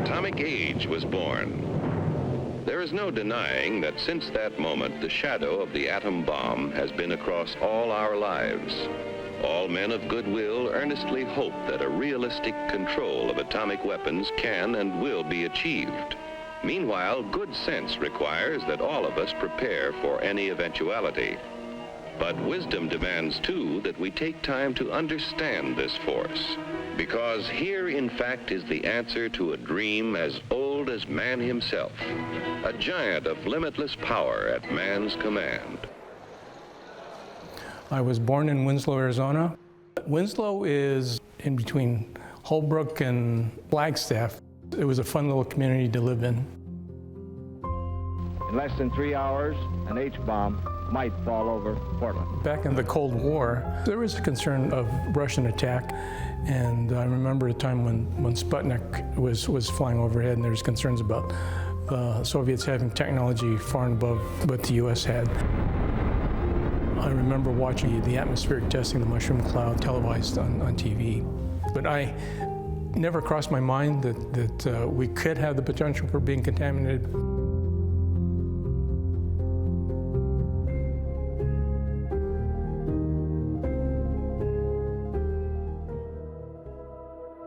atomic age was born. There is no denying that since that moment, the shadow of the atom bomb has been across all our lives. All men of goodwill earnestly hope that a realistic control of atomic weapons can and will be achieved. Meanwhile, good sense requires that all of us prepare for any eventuality. But wisdom demands, too, that we take time to understand this force. Because here, in fact, is the answer to a dream as old as man himself, a giant of limitless power at man's command. I was born in Winslow, Arizona. Winslow is in between Holbrook and Flagstaff. It was a fun little community to live in. In less than 3 hours, an H-bomb might fall over Portland. Back in the Cold War, there was a concern of Russian attack, and I remember a time when Sputnik was flying overhead, and there was concerns about the Soviets having technology far and above what the U.S. had. I remember watching the atmospheric testing, the mushroom cloud, televised on TV. But I never crossed my mind that we could have the potential for being contaminated.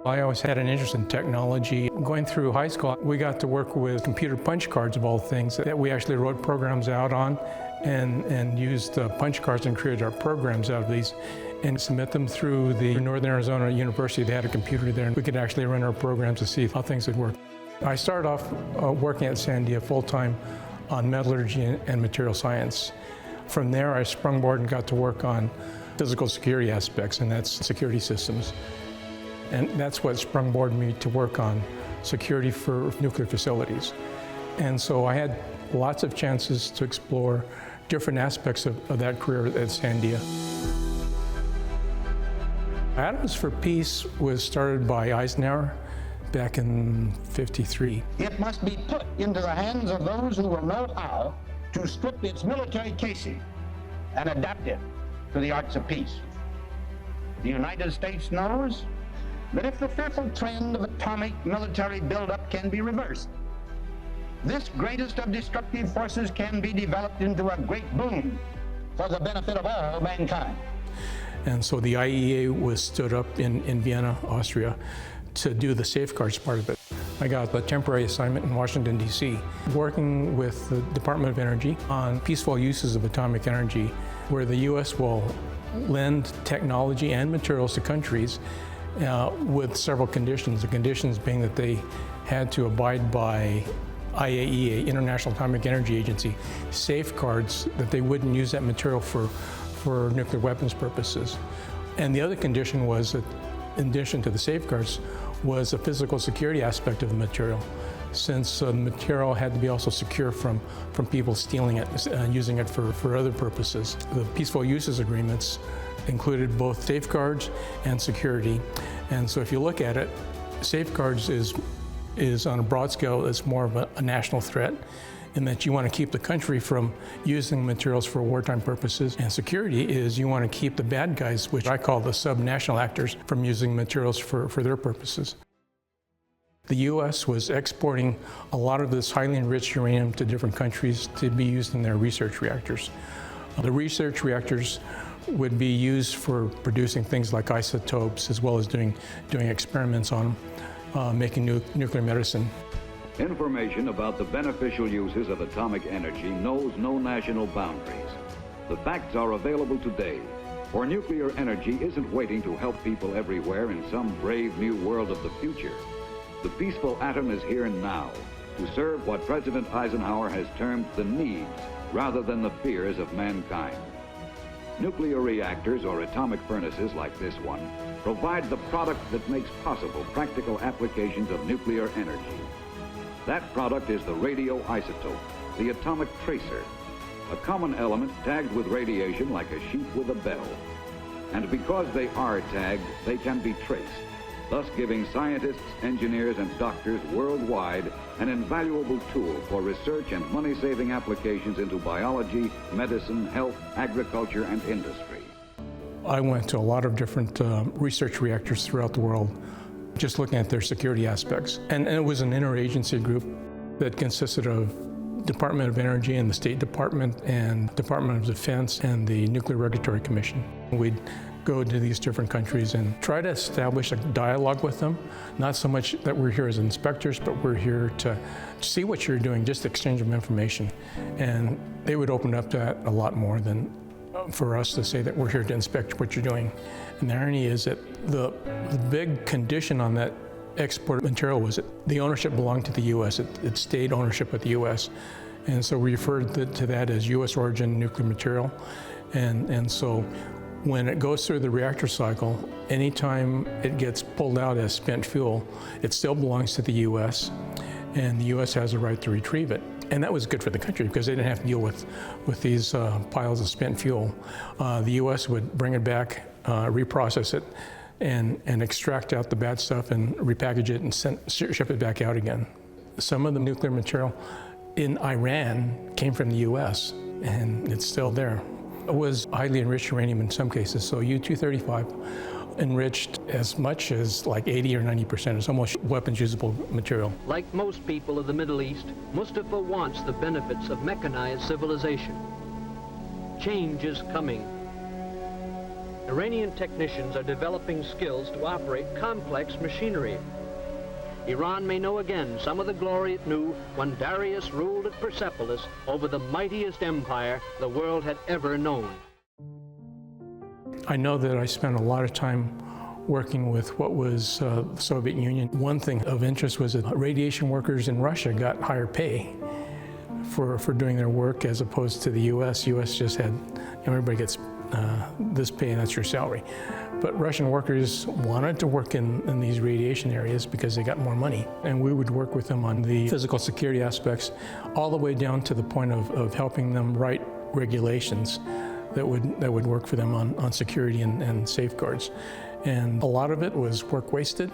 I always had an interest in technology. Going through high school, we got to work with computer punch cards of all things that we actually wrote programs out on and used punch cards and created our programs out of these and submit them through the Northern Arizona University. They had a computer there and we could actually run our programs to see how things would work. I started off working at Sandia full-time on metallurgy and material science. From there, I sprungboard and got to work on physical security aspects, and that's security systems. And that's what sprungboarded me to work on security for nuclear facilities. And so I had lots of chances to explore different aspects of that career at Sandia. Atoms for Peace was started by Eisenhower back in '53. It must be put into the hands of those who will know how to strip its military casing and adapt it to the arts of peace. The United States knows that if the fearful trend of atomic military buildup can be reversed, this greatest of destructive forces can be developed into a great boon for the benefit of all mankind. And so the IAEA was stood up in Vienna, Austria, to do the safeguards part of it. I got a temporary assignment in Washington, D.C., working with the Department of Energy on peaceful uses of atomic energy, where the U.S. will lend technology and materials to countries with several conditions. The conditions being that they had to abide by IAEA, International Atomic Energy Agency, safeguards that they wouldn't use that material for nuclear weapons purposes. And the other condition was that, in addition to the safeguards, was a physical security aspect of the material, since the material had to be also secure from people stealing it and using it for other purposes. The peaceful uses agreements included both safeguards and security. And so if you look at it, safeguards is on a broad scale, it's more of a national threat, in that you want to keep the country from using materials for wartime purposes. And security is you want to keep the bad guys, which I call the sub-national actors, from using materials for their purposes. The U.S. was exporting a lot of this highly enriched uranium to different countries to be used in their research reactors. The research reactors would be used for producing things like isotopes, as well as doing experiments on them, making nuclear medicine. Information about the beneficial uses of atomic energy knows no national boundaries. The facts are available today, for nuclear energy isn't waiting to help people everywhere in some brave new world of the future. The peaceful atom is here now to serve what President Eisenhower has termed the needs rather than the fears of mankind. Nuclear reactors or atomic furnaces like this one provide the product that makes possible practical applications of nuclear energy. That product is the radioisotope, the atomic tracer, a common element tagged with radiation like a sheep with a bell. And because they are tagged, they can be traced, thus giving scientists, engineers, and doctors worldwide an invaluable tool for research and money-saving applications into biology, medicine, health, agriculture, and industry. I went to a lot of different research reactors throughout the world, just looking at their security aspects. And it was an interagency group that consisted of Department of Energy and the State Department and Department of Defense and the Nuclear Regulatory Commission. We'd go to these different countries and try to establish a dialogue with them. Not so much that we're here as inspectors, but we're here to see what you're doing, just exchange of information. And they would open up to that a lot more than for us to say that we're here to inspect what you're doing. And the irony is that the big condition on that export material was that the ownership belonged to the U.S. It stayed ownership with the U.S. And so we referred to that as U.S. origin nuclear material. And so when it goes through the reactor cycle, anytime it gets pulled out as spent fuel, it still belongs to the U.S. and the U.S. has a right to retrieve it. And that was good for the country because they didn't have to deal with these piles of spent fuel. The U.S. would bring it back, reprocess it, and extract out the bad stuff and repackage it and ship it back out again. Some of the nuclear material in Iran came from the U.S. and it's still there. It was highly enriched uranium in some cases, so U-235 enriched as much as like 80 or 90%. It's almost weapons usable material. Like most people of the Middle East, Mustafa wants the benefits of mechanized civilization. Change is coming. Iranian technicians are developing skills to operate complex machinery. Iran may know again some of the glory it knew when Darius ruled at Persepolis over the mightiest empire the world had ever known. I know that I spent a lot of time working with what was the Soviet Union. One thing of interest was that radiation workers in Russia got higher pay for doing their work as opposed to the U.S. U.S. just had, everybody gets this pay and that's your salary. But Russian workers wanted to work in these radiation areas because they got more money. And we would work with them on the physical security aspects, all the way down to the point of helping them write regulations that would work for them on security and safeguards. And a lot of it was work wasted.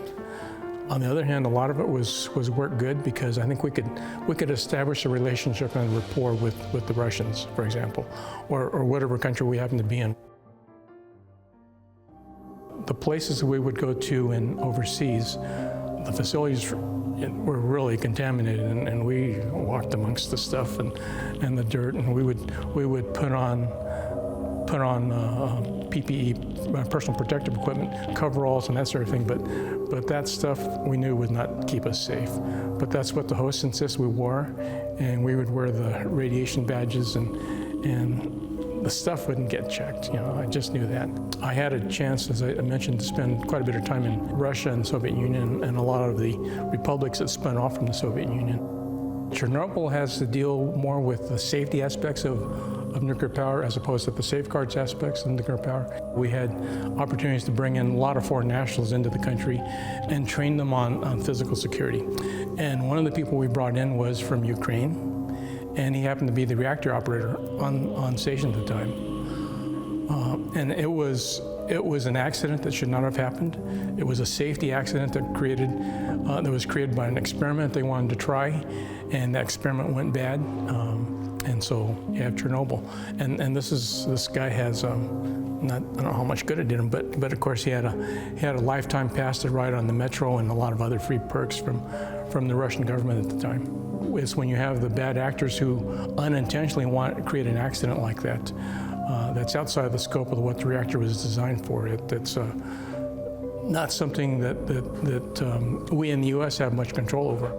On the other hand, a lot of it was work good because I think we could establish a relationship and rapport with the Russians, for example, or whatever country we happen to be in. The places that we would go to and overseas, the facilities were really contaminated, and we walked amongst the stuff and the dirt, and we would put on PPE, personal protective equipment, coveralls and that sort of thing, but that stuff we knew would not keep us safe. But that's what the host insists we wore, and we would wear the radiation badges, and the stuff wouldn't get checked. I just knew that. I had a chance, as I mentioned, to spend quite a bit of time in Russia and the Soviet Union and a lot of the republics that spun off from the Soviet Union. Chernobyl has to deal more with the safety aspects of nuclear power as opposed to the safeguards aspects of nuclear power. We had opportunities to bring in a lot of foreign nationals into the country and train them on physical security. And one of the people we brought in was from Ukraine, and he happened to be the reactor operator on station at the time. And it was an accident that should not have happened. It was a safety accident that was created by an experiment they wanted to try, and that experiment went bad. And so you have Chernobyl. And this guy has I don't know how much good it did him, but of course he had a lifetime pass to ride on the metro and a lot of other free perks from the Russian government at the time. It's when you have the bad actors who unintentionally want to create an accident like that, that's outside the scope of what the reactor was designed for. That's not something that we in the U.S. have much control over.